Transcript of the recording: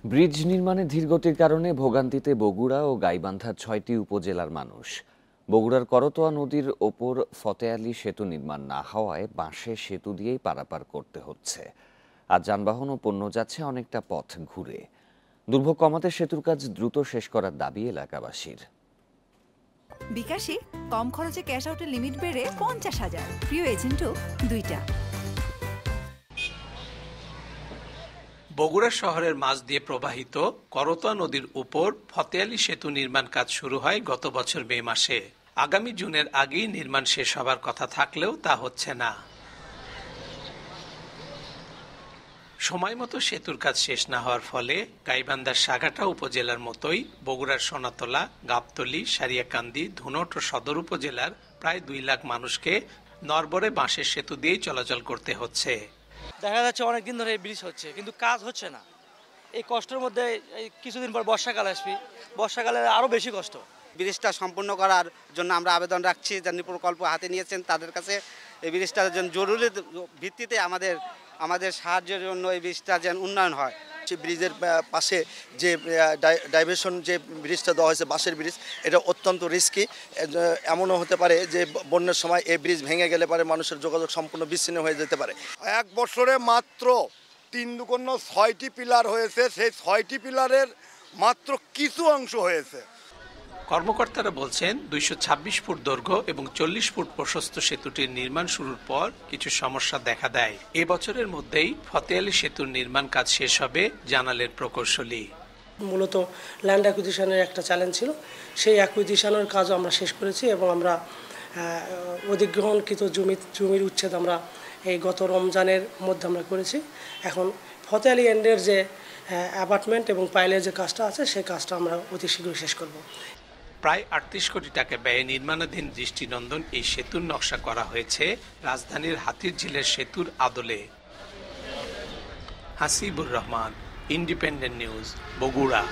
Bridge নির্মাণে ধীরগতির কারণে ভোগান্তিতে বগুড়া ও গাইবান্ধার ৬টি উপজেলার মানুষ। বগুড়ার করতোয়া নদীর ওপর ফতে আলী সেতু নির্মাণ না হওয়ায় বাঁশের সেতু দিয়েই পারাপার করতে হচ্ছে। আর যানবাহন ও পণ্য যাচ্ছে অনেকটা পথ ঘুরে। দুর্ভোগ কমাতে সেতুর কাজ দ্রুত শেষ করার দাবি এলাকাবাসীর। বিকাশে কম খরচে ক্যাশ আউটের লিমিট বেড়ে ৫০,০০০। প্রিয় এজেন্টও ২টা। বগুড়া শহরের মাঝ দিয়ে প্রবাহিত করতোয়া নদীর উপর ফতে আলী সেতু নির্মাণ কাজ শুরু হয় গত বছর মে মাসে। আগামী জুনের আগেই নির্মাণ শেষ হবার কথা থাকলেও তা হচ্ছে না। সময় মতো সেতুর কাজ শেষ না হওয়ার ফলে গাইবান্ধার সাঘাটা উপজেলার মতোই বগুড়ার সোনাতলা, গাবতলী, সারিয়াকান্দি, ধুনট ও সদর উপজেলার প্রায় ২ লাখ মানুষকে নরবরে বাঁশের সেতু দিয়েই চলাচল করতে হচ্ছে। দেখা যাচ্ছে অনেকদিন ধরে এই ব্রিজ হচ্ছে, কিন্তু কাজ হচ্ছে না। এই কষ্টের মধ্যে এই কিছুদিন পর বর্ষাকাল আসবে, বর্ষাকালে আরো বেশি কষ্ট। ব্রিজটা সম্পূর্ণ করার জন্য আমরা আবেদন রাখছি, যারা প্রকল্প হাতে নিয়েছেন তাদের কাছে এই ব্রিজটা যেন জরুরি ভিত্তিতে আমাদের সাহায্যের জন্য এই ব্রিজটা যেন উন্নয়ন হয়। ব্রিজের পাশে যে ডাইভারশন যে ব্রিজটা দেওয়া হয়েছে, বাঁশের ব্রিজ, এটা অত্যন্ত রিস্কি। এমনও হতে পারে যে বন্যার সময় এই ব্রিজ ভেঙে গেলে পারে মানুষের যোগাযোগ সম্পূর্ণ বিচ্ছিন্ন হয়ে যেতে পারে। এক বছরে মাত্র 6টি পিলার হয়েছে, সেই 6টি পিলারের মাত্র কিছু অংশ হয়েছে। কর্মকর্তারা বলছেন ২২৬ ফুট দৈর্ঘ্য এবং ৪০ ফুট প্রশস্ত সেতুটির নির্মাণ শুরুর পর কিছু সমস্যা দেখা দেয়। এবছরের মধ্যেই ফতে আলী সেতুর নির্মাণ কাজ শেষ হবে জানালেন প্রকৌশলী। মূলত ল্যান্ড অ্যাকুইজিশনের একটা চ্যালেঞ্জ ছিল, সেই অ্যাকুইজিশনের কাজও আমরা শেষ করেছি এবং আমরা অধিগ্রহণকৃত জমির উচ্ছেদ আমরা এই গত রমজানের মধ্যে আমরা করেছি। এখন ফতে আলী এন্ডের যে অ্যাপার্টমেন্ট এবং পাইলের যে কাজটা আছে সেই কাজটা আমরা অতি শীঘ্রই শেষ করব। প্রায় ৩৮ কোটি টাকা ব্যয়ে নির্মাণাধীন দৃষ্টিনন্দন এই সেতুর নকশা করা হয়েছে রাজধানীর হাতিরঝিলের সেতুর আদলে। Hasibur Rahman, independent news, Bogura.